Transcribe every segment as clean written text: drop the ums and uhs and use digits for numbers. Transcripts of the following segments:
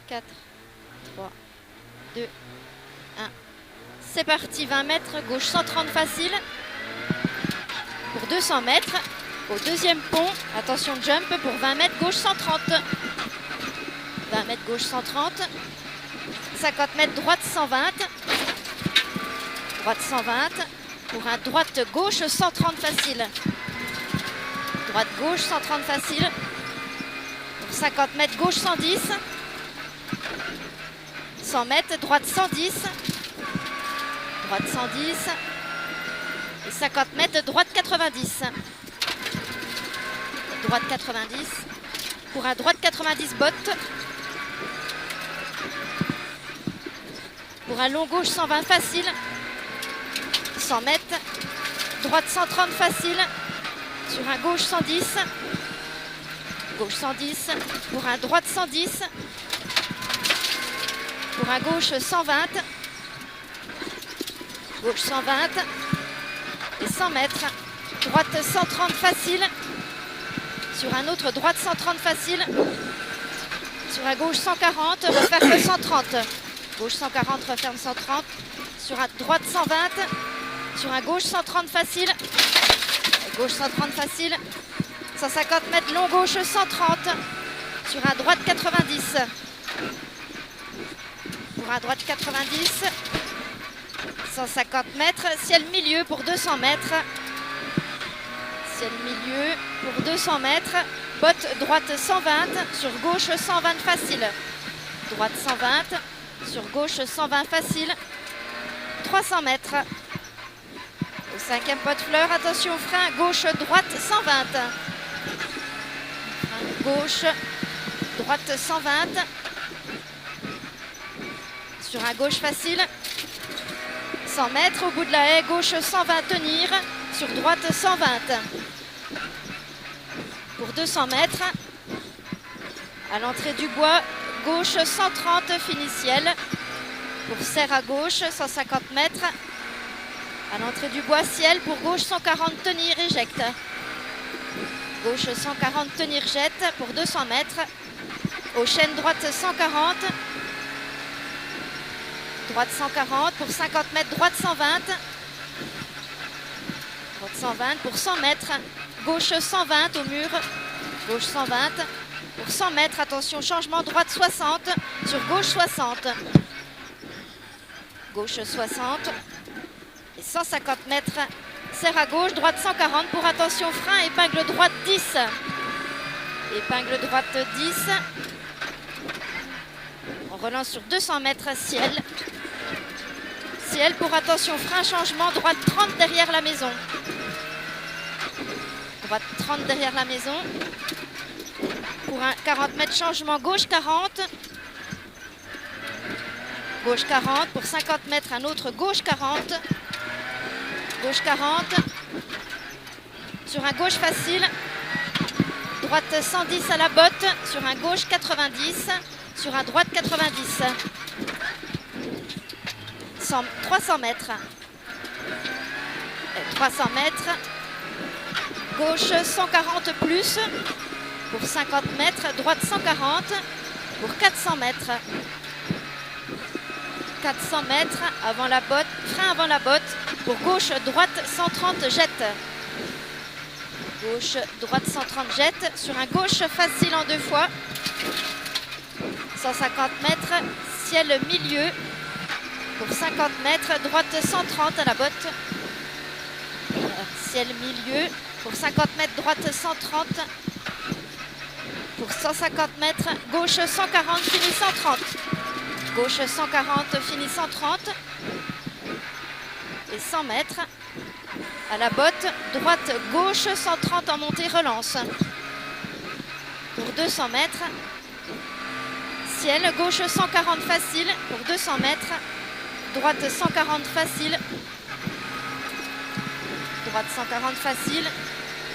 4, 3, 2, 1. C'est parti, 20 mètres, gauche 130 facile. Pour 200 mètres, au deuxième pont, attention jump pour 20 mètres, gauche 130. 20 mètres, gauche 130. 50 mètres, droite 120. Droite 120. Pour un droite-gauche 130 facile. Droite-gauche 130 facile. Pour 50 mètres, gauche 110. 100 mètres, droite 110. Droite 110. Et 50 mètres, droite 90. Droite 90. Pour un droite 90 botte. Pour un long gauche 120 facile. 100 mètres. Droite 130 facile. Sur un gauche 110. Gauche 110. Pour un droite 110. Pour un gauche 120. Gauche 120. Et 100 mètres. Droite 130 facile. Sur un autre droite 130 facile. Sur un gauche 140, referme 130. Gauche 140, referme 130. Sur un droite 120. Sur un gauche 130 facile. Gauche 130 facile. 150 mètres, long gauche 130. Sur un droite 90. Pour un droite 90. 150 mètres, ciel milieu pour 200 mètres. Ciel milieu pour 200 mètres. Botte droite 120. Sur gauche 120 facile. Droite 120. Sur gauche 120 facile. 300 mètres. Au cinquième pot de fleur, attention au frein, gauche-droite 120. Gauche-droite 120. Sur un gauche facile. 100 mètres, au bout de la haie, gauche 120 tenir. Sur droite 120. Pour 200 mètres. À l'entrée du bois, gauche 130, fini ciel. Pour serre à gauche, 150 mètres. À l'entrée du bois, ciel. Pour gauche 140, tenir, éjecte. Gauche 140, tenir, jette. Pour 200 mètres. Au chêne, droite 140. Droite 140. Pour 50 mètres, droite 120. Droite 120. Pour 100 mètres. Gauche 120 au mur. Gauche 120. Pour 100 mètres, attention, changement, droite 60. Sur gauche 60. Gauche 60. Et 150 mètres, serre à gauche, droite 140 pour attention frein, épingle droite 10. Épingle droite 10. On relance sur 200 mètres, ciel. Ciel pour attention frein, changement, droite 30 derrière la maison. Droite 30 derrière la maison. Pour un 40 mètres, changement, gauche 40. Gauche 40. Pour 50 mètres, un autre gauche 40. Gauche 40. Sur un gauche facile. Droite 110 à la botte. Sur un gauche 90. Sur un droite 90. 300 mètres. 300 mètres. Gauche 140 plus. Pour 50 mètres. Droite 140. Pour 400 mètres. 400 mètres avant la botte. Frein avant la botte. Pour gauche, droite 130, jette. Gauche, droite 130, jette. Sur un gauche facile en 2 fois. 150 mètres, ciel milieu. Pour 50 mètres, droite 130 à la botte. Ciel milieu. Pour 50 mètres, droite 130. Pour 150 mètres, gauche 140, fini 130. Gauche 140, fini 130. Et 100 mètres. À la botte, droite, gauche 130 en montée, relance. Pour 200 mètres. Ciel, gauche 140 facile. Pour 200 mètres. Droite 140 facile. Droite 140 facile.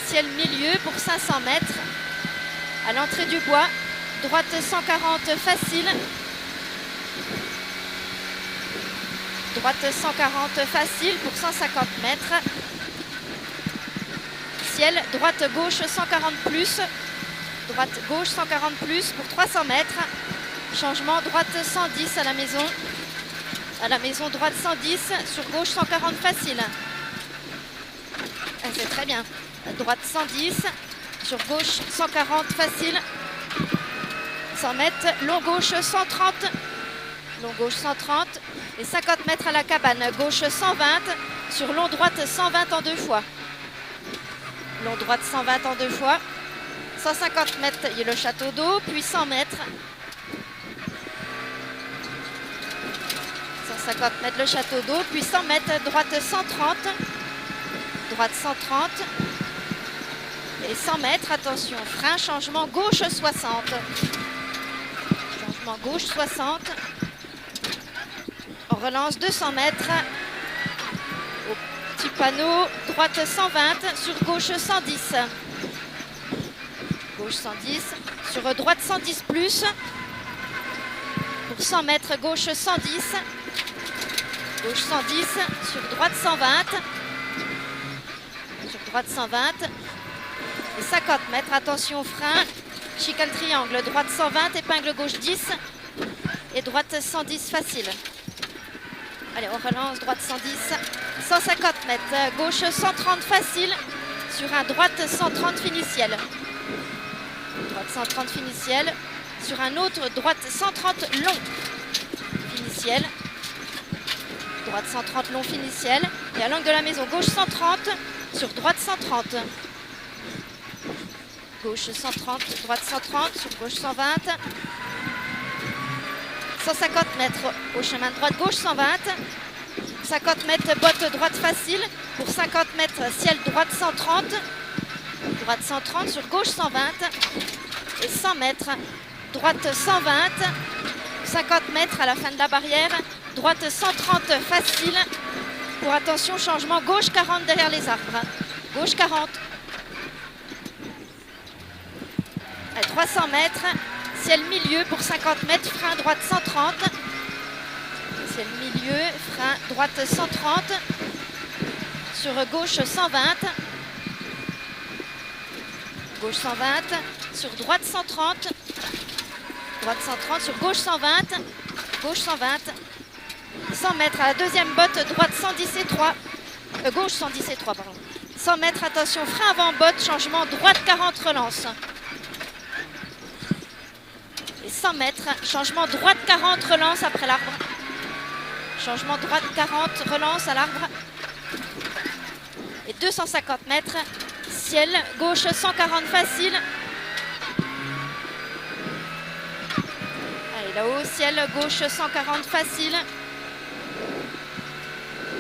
Ciel milieu pour 500 mètres. À l'entrée du bois, droite 140 facile. Droite 140 facile pour 150 mètres. Ciel, droite gauche 140 plus. Droite gauche 140 plus pour 300 mètres. Changement droite 110 à la maison. À la maison droite 110, sur gauche 140 facile. C'est très bien. Droite 110, sur gauche 140 facile. 100 mètres, long gauche 130. Long gauche 130 et 50 mètres à la cabane. Gauche 120, sur long droite 120 en 2 fois. Long droite 120 en 2 fois. 150 mètres, il y a le château d'eau, puis 100 mètres. 150 mètres le château d'eau, puis 100 mètres, droite 130. Droite 130. Et 100 mètres, attention, frein, changement gauche 60. Changement gauche 60. On relance 200 mètres. Au petit panneau, droite 120, sur gauche 110. Gauche 110, sur droite 110 plus. Pour 100 mètres, gauche 110. Gauche 110, sur droite 120. Sur droite 120. Et 50 mètres, attention frein. Chicane triangle, droite 120, épingle gauche 10. Et droite 110 facile. Allez, on relance, droite 110. 150 mètres, gauche 130 facile. Sur un droite 130 finiciel. Droite 130 finiciel. Sur un autre, droite 130 long finiciel. Droite 130 long finiciel. Et à l'angle de la maison, gauche 130, sur droite 130. Gauche 130, droite 130, sur gauche 120. 150 mètres au chemin de droite, gauche 120. 50 mètres, botte droite facile. Pour 50 mètres, ciel droite 130. Droite 130, sur gauche 120. Et 100 mètres, droite 120. 50 mètres à la fin de la barrière. Droite 130 facile. Pour attention, changement gauche 40 derrière les arbres. Gauche 40. Allez, 300 mètres. Ciel milieu pour 50 mètres. Frein droite 130. Ciel milieu. Frein droite 130. Sur gauche 120. Gauche 120. Sur droite 130. Droite 130. Sur gauche 120. Gauche 120. 100 mètres à la deuxième botte, droite 110 et 3. Gauche 110 et 3, pardon. 100 mètres, attention, frein avant botte, changement droite 40, relance. Et 100 mètres, changement droite 40, relance après l'arbre. Changement droite 40, relance à l'arbre. Et 250 mètres, ciel, gauche 140 facile. Allez, là-haut, ciel, gauche 140 facile.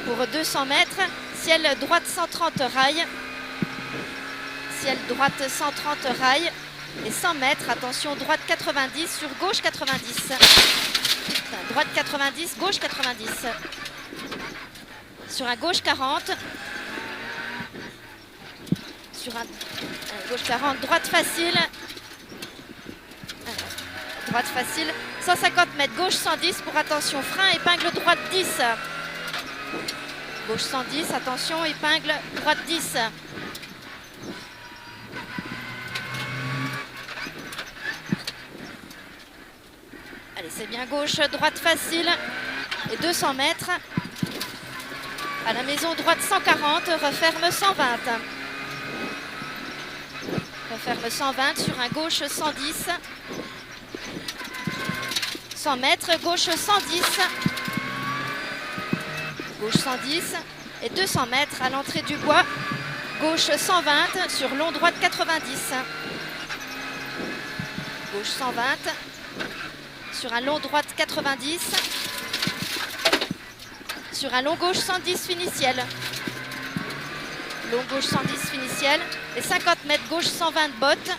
Pour 200 mètres, ciel droite 130 rail. Ciel droite 130 rail. Et 100 mètres, attention, droite 90 sur gauche 90. Droite 90, gauche 90. Sur un gauche 40. Sur un gauche 40, droite facile. Droite facile. 150 mètres, gauche 110 pour attention, frein, épingle droite 10. Gauche 110, attention, épingle droite 10. Allez, c'est bien gauche, droite facile. Et 200 mètres. À la maison, droite 140, referme 120. Referme 120 sur un gauche 110. 100 mètres, gauche 110. Gauche 110 et 200 mètres à l'entrée du bois. Gauche 120 sur long droite 90. Gauche 120 sur un long droite 90. Sur un long gauche 110 finiciel. Long gauche 110 finiciel. Et 50 mètres gauche 120 bottes.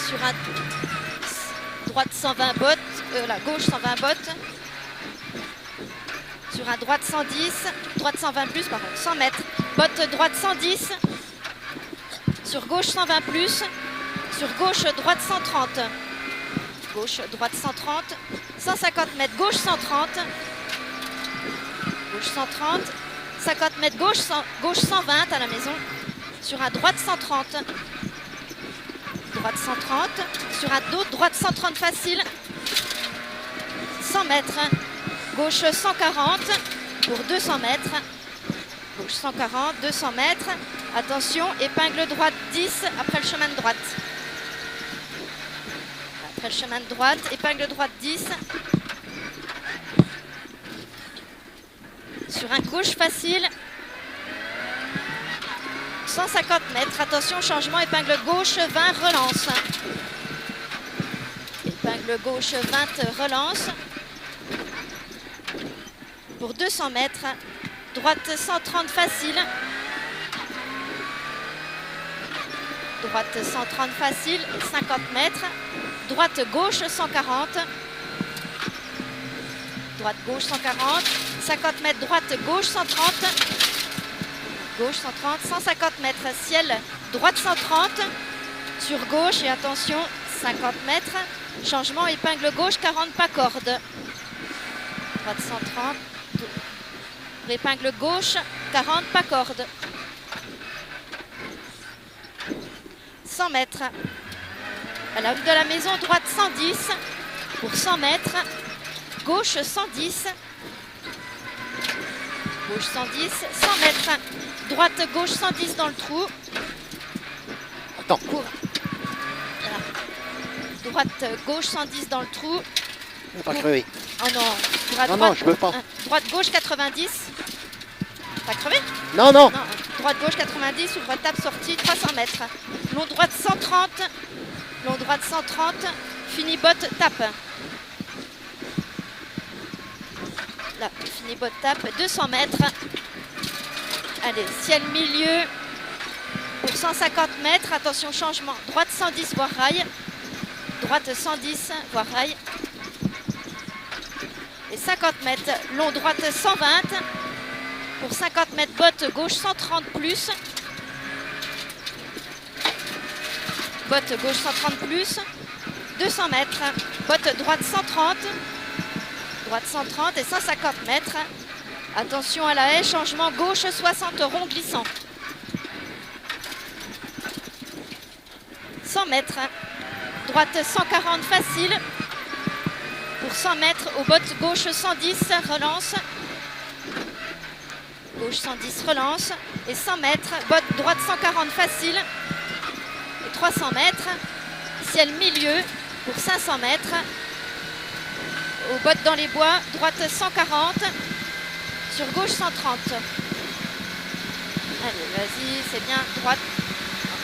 Sur un droite 120 bottes. La gauche 120 bottes. Sur un droite 110, droite 120 plus, pardon, 100 mètres. Botte droite 110, sur gauche 120 plus, sur gauche droite 130. Gauche droite 130, 150 mètres gauche 130. Gauche 130, 50 mètres gauche 120 à la maison, sur un droite 130. droite 130. Sur un autre, droite 130 facile. 100 mètres. Gauche 140 pour 200 mètres. Gauche 140, 200 mètres. Attention, épingle droite 10 après le chemin de droite. Après le chemin de droite, épingle droite 10. Sur un gauche facile. 150 mètres. Attention, changement, épingle gauche 20, relance. Épingle gauche 20, relance. Pour 200 mètres. Droite 130 facile. Droite 130 facile, 50 mètres. Droite gauche 140. Droite gauche 140. 50 mètres, droite gauche 130. Gauche 130, 150 mètres. Ciel, droite 130. Sur gauche et attention, 50 mètres. Changement, épingle gauche 40, pas corde. Droite 130. Épingle gauche 40, pas corde. 100 mètres. À la rue de la maison, droite 110 pour 100 mètres. Gauche 110. Gauche 110, 100 mètres. Droite, gauche 110 dans le trou. Attends. Pour... Voilà. Droite, gauche 110 dans le trou. Je vais pas crever. Oh non. Droite, Non, je veux pas. Droite, gauche 90. Pas crevé? Non, non. Non. Droite, gauche 90, ouvre tape sortie 300 mètres. Long droite 130. Long droite 130. Fini botte, tape. Là, fini botte, tape. 200 mètres. Allez, ciel milieu pour 150 mètres. Attention, changement. Droite 110, voire rail. Droite 110, voire rail. Et 50 mètres. Long droite 120. Pour 50 mètres, botte gauche 130 plus. Botte gauche 130 plus. 200 mètres. Botte droite 130. Droite 130 et 150 mètres. Attention à la haie, changement gauche 60, rond glissant. 100 mètres. Droite 140 facile. Pour 100 mètres, aux bottes gauche 110, relance. Gauche 110, relance. Et 100 mètres, botte droite 140 facile. Et 300 mètres, ciel milieu pour 500 mètres. Aux bottes dans les bois, droite 140. Sur gauche 130. Allez, vas-y, c'est bien. Droite,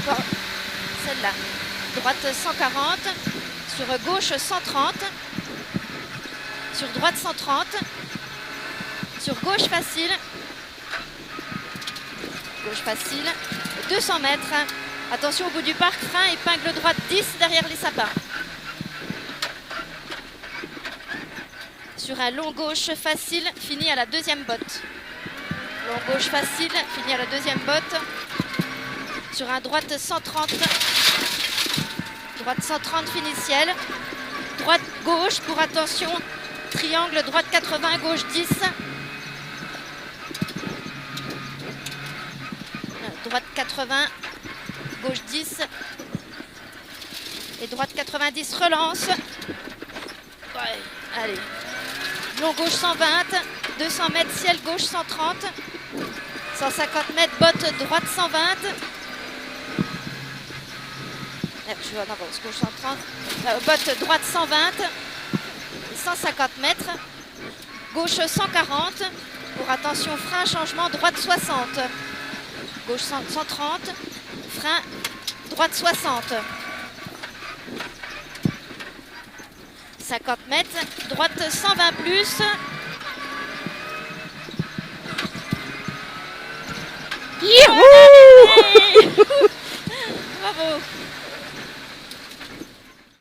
encore celle-là. Droite 140. Sur gauche 130. Sur droite 130. Sur gauche facile. Gauche facile. 200 mètres. Attention au bout du parc, frein, épingle droite 10 derrière les sapins. Sur un long gauche facile, fini à la deuxième botte. Long gauche facile, fini à la deuxième botte. Sur un droite 130. Droite 130, fini ciel. Droite gauche pour attention. Triangle, droite 80, gauche 10. Droite 80, gauche 10. Et droite 90, relance. Ouais, allez. Long gauche 120, 200 mètres, ciel gauche 130, 150 mètres, botte droite 120. Je suis en avance, gauche 130, botte droite 120, 150 mètres, gauche 140, pour attention frein, changement, droite 60, gauche 130, frein, droite 60. 50 mètres, droite 120 plus. Youhou! Bravo!